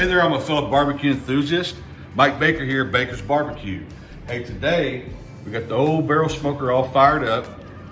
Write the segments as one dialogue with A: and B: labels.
A: Hey there, I'm a fellow barbecue enthusiast. Mike Baker here at Baker's Barbecue. Hey, today we got the old barrel smoker all fired up.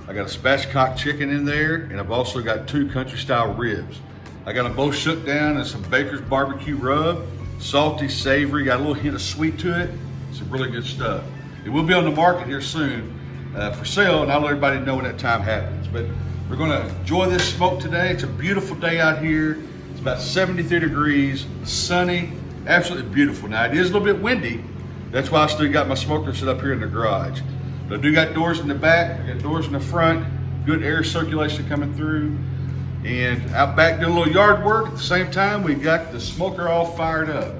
A: I got a spatchcock chicken in there, and I've also got 2 country style ribs. I got them both shook down in some Baker's barbecue rub. Salty, savory, got a little hint of sweet to it. Some really good stuff. It will be on the market here soon for sale, and I'll let everybody know when that time happens. But we're gonna enjoy this smoke today. It's a beautiful day out here. It's about 73 degrees, sunny, absolutely beautiful. Now it is a little bit windy. That's why I still got my smoker set up here in the garage. But I do got doors in the back, I got doors in the front, good air circulation coming through. And out back doing a little yard work. At the same time, we got the smoker all fired up.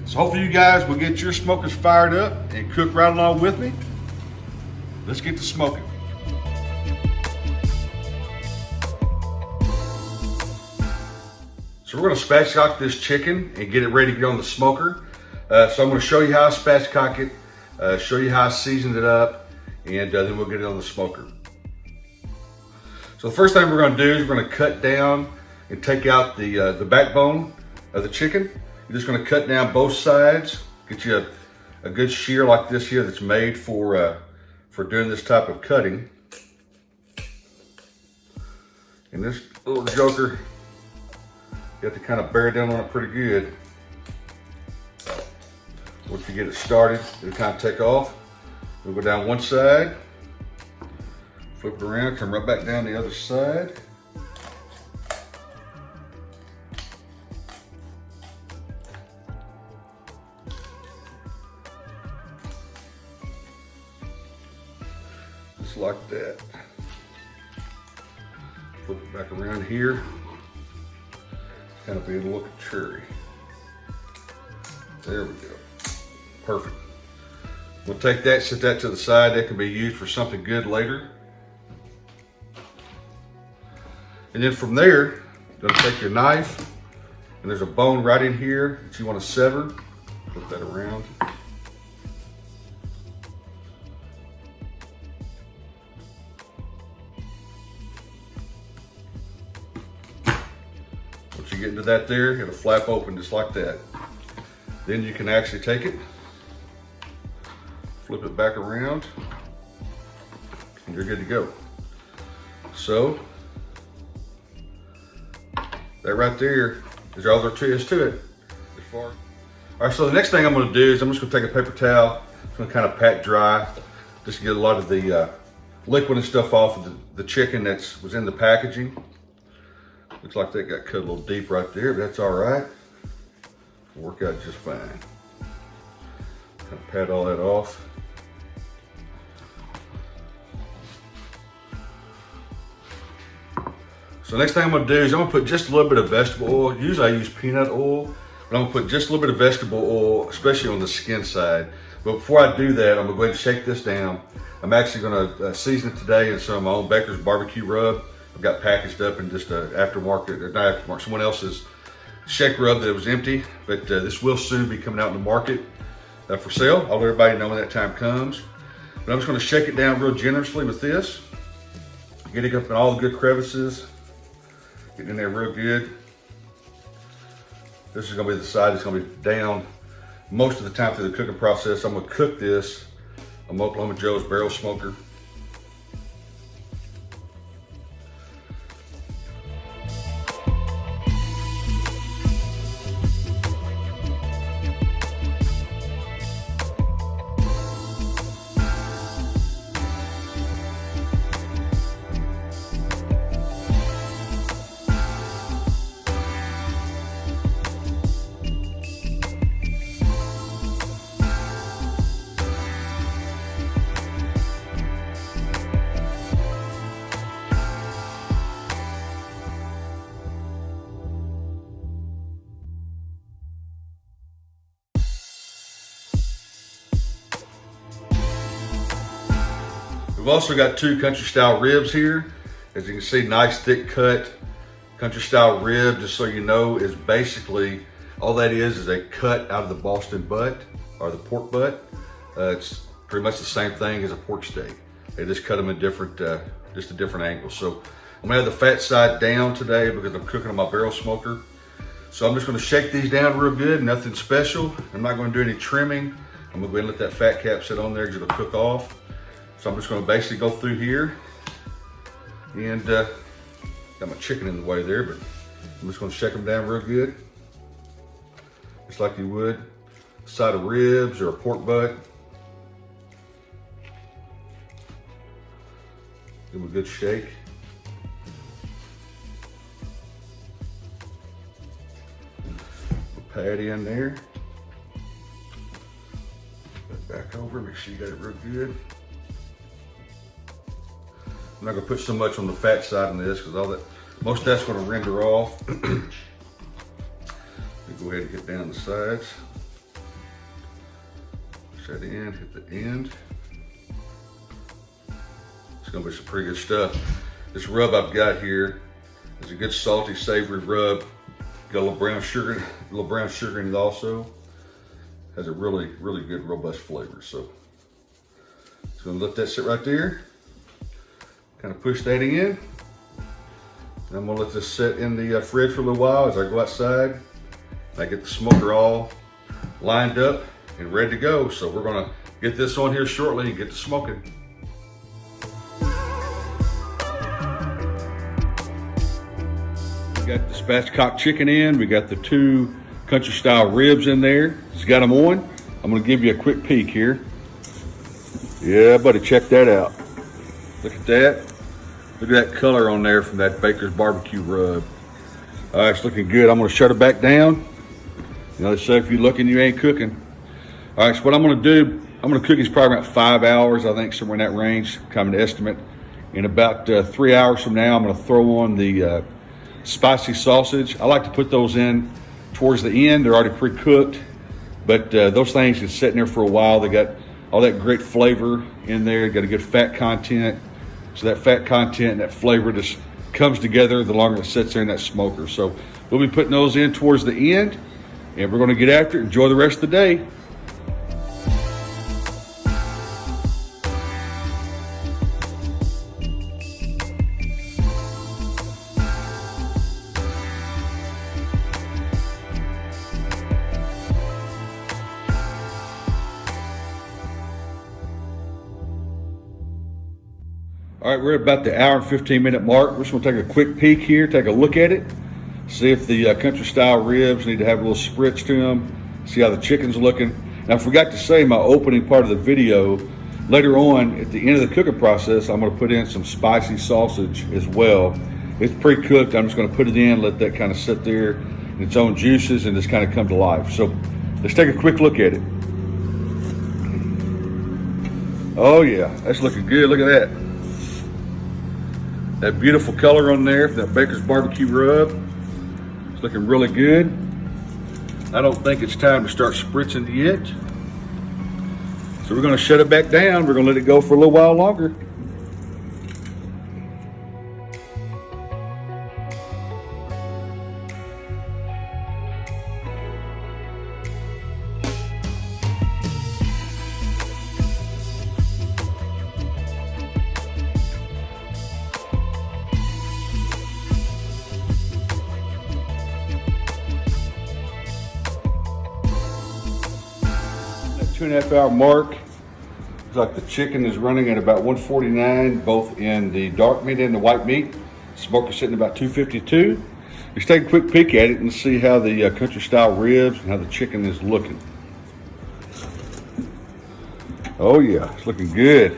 A: So hopefully you guys will get your smokers fired up and cook right along with me. Let's get to smoking. So we're gonna spatchcock this chicken and get it ready to get on the smoker. So I'm gonna show you how I spatchcock it, show you how I seasoned it up, and then we'll get it on the smoker. So the first thing we're gonna do is we're gonna cut down and take out the backbone of the chicken. You're just gonna cut down both sides, get you a good shear like this here that's made for doing this type of cutting. And this little joker, you have to kind of bear down on it pretty good. Once you get it started, it'll kind of take off. We'll go down one side, flip it around, come right back down the other side. Just like that. Flip it back around here. Kind of be able to look at cherry. There we go. Perfect. We'll take that, set that to the side. That can be used for something good later. And then from there, you're gonna take your knife, and there's a bone right in here that you want to sever. Flip that around. Once you get into that there, it'll flap open just like that. Then you can actually take it, flip it back around, and you're good to go. So, that right there is all there is to it. All right, so the next thing I'm gonna do is I'm just gonna take a paper towel, I'm gonna kind of pat dry, just to get a lot of the liquid and stuff off of the chicken that was in the packaging. Looks like that got cut a little deep right there, but that's all right. It'll work out just fine. Kind of pat all that off. So next thing I'm gonna do is I'm gonna put just a little bit of vegetable oil. Usually I use peanut oil, but I'm gonna put just a little bit of vegetable oil, especially on the skin side. But before I do that, I'm gonna go ahead and shake this down. I'm actually gonna season it today in some of my own Baker's barbecue rub. I've got packaged up in just an aftermarket, or not aftermarket, someone else's shake rub that was empty, but this will soon be coming out in the market for sale. I'll let everybody know when that time comes. But I'm just gonna shake it down real generously with this. Get it up in all the good crevices. Getting in there real good. This is gonna be the side that's gonna be down most of the time through the cooking process. I'm gonna cook this on OklahomaJoe's barrel smoker. We've also got 2 country style ribs here. As you can see, nice thick cut country style rib, just so you know, is basically, all that is a cut out of the Boston butt, or the pork butt. It's pretty much the same thing as a pork steak. They just cut them in different, just a different angle. So I'm gonna have the fat side down today because I'm cooking on my barrel smoker. So I'm just gonna shake these down real good, nothing special. I'm not gonna do any trimming. I'm gonna go ahead and let that fat cap sit on there because it'll cook off. So I'm just gonna basically go through here and got my chicken in the way there, but I'm just gonna shake them down real good. Just like you would a side of ribs or a pork butt. Give them a good shake. Patty in there. Put that back over, make sure you got it real good. I'm not gonna put so much on the fat side on this because most of that's gonna render off. Go ahead and get down the sides. Push that in, hit the end. It's gonna be some pretty good stuff. This rub I've got here is a good salty, savory rub. Got a little brown sugar in it also. Has a really, really good, robust flavor. So, just gonna let that sit right there. Kind of push that in. And I'm gonna let this sit in the fridge for a little while as I go outside. I get the smoker all lined up and ready to go. So we're gonna get this on here shortly and get to smoking. We got the spatchcock chicken in. We got the 2 country style ribs in there. Just got them on. I'm gonna give you a quick peek here. Yeah, buddy, check that out. Look at that. Look at that color on there from that Baker's barbecue rub. All right, it's looking good. I'm gonna shut it back down. You know, they say if you're looking, you ain't cooking. All right, so what I'm gonna do, I'm gonna cook these probably about 5 hours, I think somewhere in that range, kind of an estimate. In about 3 hours from now, I'm gonna throw on the spicy sausage. I like to put those in towards the end. They're already pre-cooked, but those things can sit in there for a while. They got all that great flavor in there. Got a good fat content. So that fat content and that flavor just comes together the longer it sits there in that smoker. So we'll be putting those in towards the end, and we're gonna get after it. Enjoy the rest of the day. All right, we're at about the hour and 15-minute mark. We're just gonna take a quick peek here, take a look at it, see if the country style ribs need to have a little spritz to them, see how the chicken's looking. Now, I forgot to say my opening part of the video, later on at the end of the cooking process, I'm gonna put in some spicy sausage as well. It's pre-cooked, I'm just gonna put it in, let that kind of sit there in its own juices and just kind of come to life. So let's take a quick look at it. Oh yeah, that's looking good, look at that. That beautiful color on there, that Baker's barbecue rub. It's looking really good. I don't think it's time to start spritzing yet. So we're gonna shut it back down. We're gonna let it go for a little while longer. That 2.5 hour mark. Looks like the chicken is running at about 149, both in the dark meat and the white meat. Smoker's sitting about 252. Let's take a quick peek at it and see how the country style ribs and how the chicken is looking. Oh yeah, it's looking good.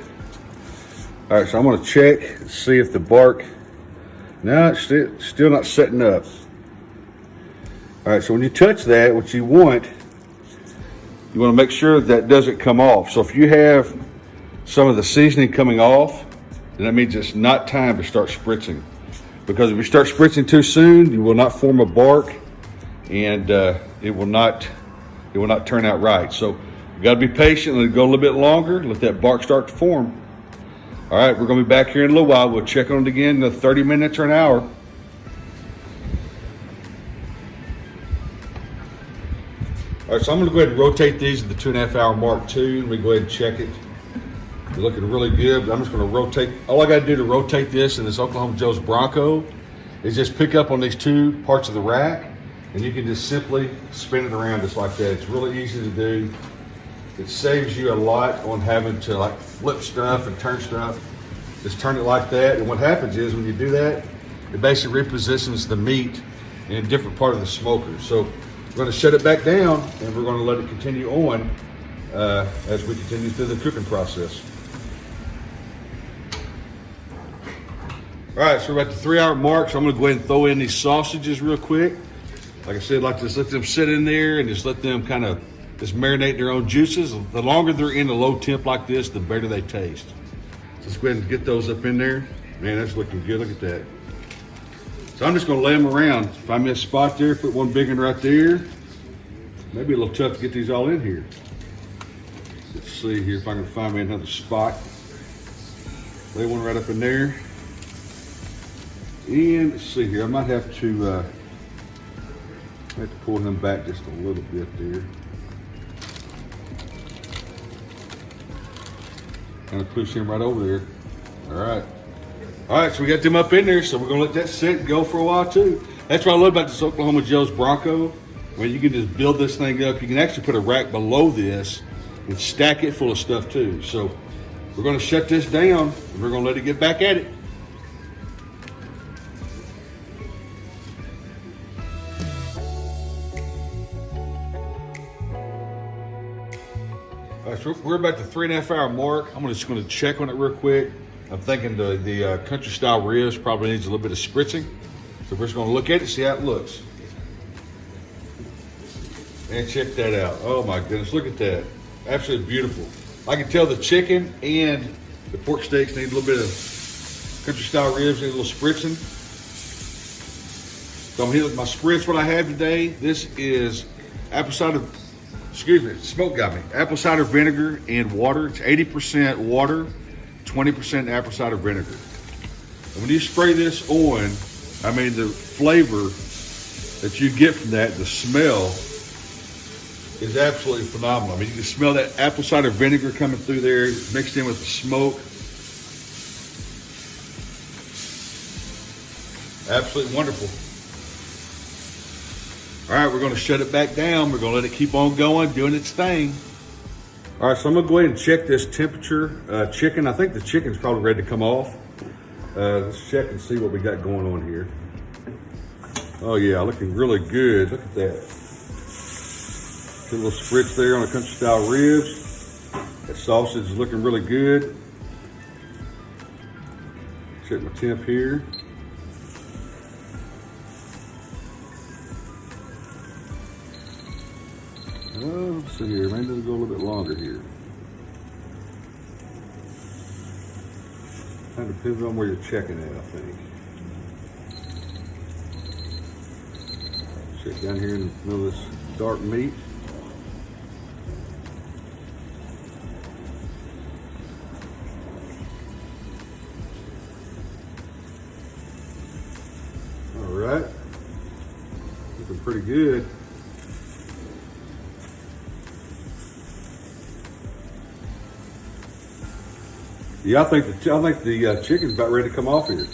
A: All right, so I'm gonna check and see if the bark, no, it's still not setting up. All right, so when you touch that, what you want to make sure that doesn't come off. So if you have some of the seasoning coming off, then that means it's not time to start spritzing. Because if you start spritzing too soon, you will not form a bark, and it will not turn out right. So you got to be patient, let it go a little bit longer, let that bark start to form. All right, we're going to be back here in a little while. We'll check on it again in 30 minutes or an hour. All right, so I'm gonna go ahead and rotate these at the 2.5 hour mark too. Let me go ahead and check it. They're looking really good, but I'm just gonna rotate. All I gotta do to rotate this in this Oklahoma Joe's Bronco is just pick up on these 2 parts of the rack And you can just simply spin it around just like that. It's really easy to do. It saves you a lot on having to like flip stuff and turn stuff. Just turn it like that. And what happens is when you do that, it basically repositions the meat in a different part of the smoker. So we're going to shut it back down and we're going to let it continue on as we continue through the cooking process. All right, so we're at the 3-hour mark, so I'm gonna go ahead and throw in these sausages real quick. Like I said, like just let them sit in there and just let them kind of just marinate their own juices. The longer they're in a low temp like this, the better they taste. So let's go ahead and get those up in there. Man, that's looking good, look at that. So I'm just gonna lay them around. Find me a spot there, put one big one right there. Maybe a little tough to get these all in here. Let's see here if I can find me another spot. Lay one right up in there. And let's see here, I might have to pull him back just a little bit there. Kind of push him right over there. All right, so we got them up in there, so we're gonna let that sit and go for a while too. That's what I love about this Oklahoma Joe's Bronco. When you can just build this thing up, you can actually put a rack below this and stack it full of stuff too. So we're gonna shut this down and we're gonna let it get back at it. All right, so we're about the 3.5 hour mark. I'm just going to check on it real quick. I'm thinking the country style ribs probably needs a little bit of spritzing. So we're just going to look at it, see how it looks. And check that out. Oh my goodness, look at that. Absolutely beautiful. I can tell the chicken and the pork steaks need a little bit of country style ribs, need a little spritzing. So I'm here with my spritz, what I have today. This is apple cider. Excuse me, smoke got me. Apple cider vinegar and water. It's 80% water, 20% apple cider vinegar. And when you spray this on, I mean, the flavor that you get from that, the smell is absolutely phenomenal. I mean, you can smell that apple cider vinegar coming through there, mixed in with the smoke. Absolutely wonderful. All right, we're gonna shut it back down. We're gonna let it keep on going, doing its thing. All right, so I'm gonna go ahead and check this temperature chicken. I think the chicken's probably ready to come off. Let's check and see what we got going on here. Oh yeah, looking really good. Look at that. Get a little spritz there on the country style ribs. That sausage is looking really good. Check my temp here. Well, let's see here, maybe it'll go a little bit longer here. Kind of depends on where you're checking at, I think. Check down here in the middle of this dark meat. All right, looking pretty good. Yeah, I think the chicken's about ready to come off here.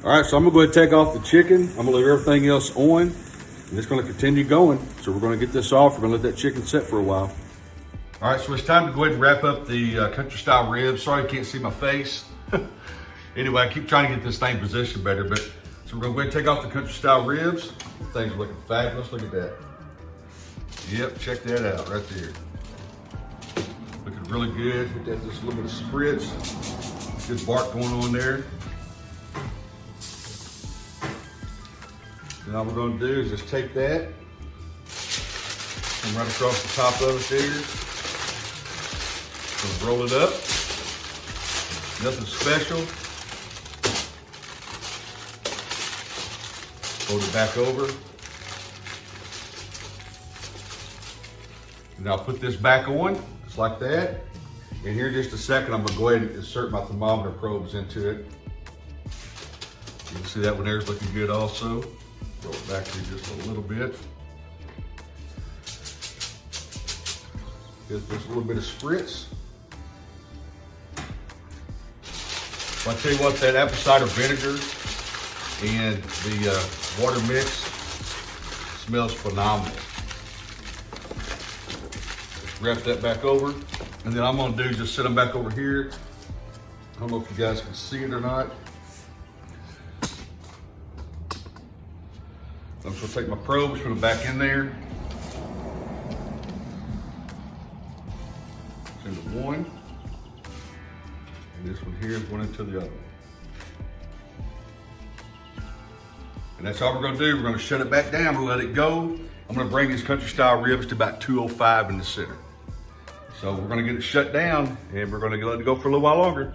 A: All right, so I'm gonna go ahead and take off the chicken. I'm gonna leave everything else on, and it's gonna continue going. So we're gonna get this off. We're gonna let that chicken sit for a while. All right, so it's time to go ahead and wrap up the country style ribs. Sorry you can't see my face. Anyway, I keep trying to get this thing positioned better, but so we're gonna go ahead and take off the country style ribs. Things are looking fabulous, look at that. Yep, check that out right there. Looking really good. Get that just a little bit of spritz. Good bark going on there. And all we're gonna do is just take that and right across the top of it there. Gonna roll it up. Nothing special. Fold it back over. And I'll put this back on, just like that. And here in just a second, I'm gonna go ahead and insert my thermometer probes into it. You can see that one there's looking good also. Roll it back here just a little bit. Just a little bit of spritz. Well, I tell you what, that apple cider vinegar and the water mix smells phenomenal. Wrap that back over, and then I'm gonna do just set them back over here. I don't know if you guys can see it or not. I'm just gonna take my probes, put them back in there. Into one, and this one here is one into the other. And that's all we're gonna do. We're gonna shut it back down, we'll let it go. I'm gonna bring these country style ribs to about 205 in the center. So we're gonna get it shut down, and we're gonna let it go for a little while longer.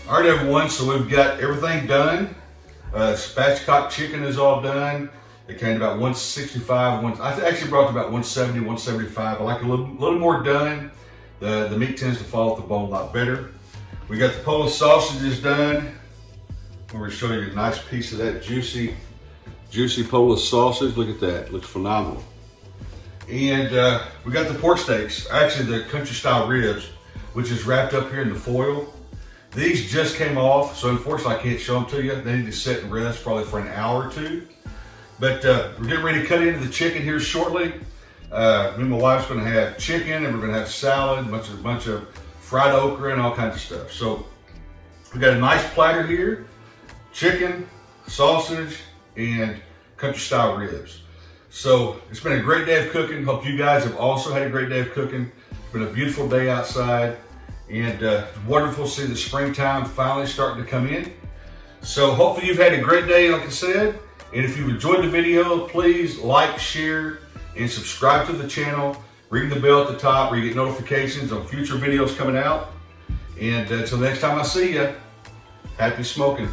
A: All right, everyone, so we've got everything done. Spatchcock chicken is all done. It came to about 165. I actually brought it to about 170, 175. I like a little more done. The meat tends to fall off the bone a lot better. We got the Polish sausages done. I'm going to show you a nice piece of that juicy Polish sausage. Look at that, looks phenomenal. And we got the pork steaks, actually the country style ribs, which is wrapped up here in the foil. These just came off, so unfortunately I can't show them to you. They need to sit and rest probably for an hour or two. But we're getting ready to cut into the chicken here shortly. Me and my wife's gonna have chicken, and we're gonna have salad, a bunch of fried okra and all kinds of stuff. So we got a nice platter here, chicken, sausage, and country style ribs. So it's been a great day of cooking. Hope you guys have also had a great day of cooking. It's been a beautiful day outside. And it's wonderful to see the springtime finally starting to come in. So hopefully you've had a great day, like I said. And if you've enjoyed the video, please like, share, and subscribe to the channel. Ring the bell at the top where you get notifications on future videos coming out. And until next time I see you, happy smoking.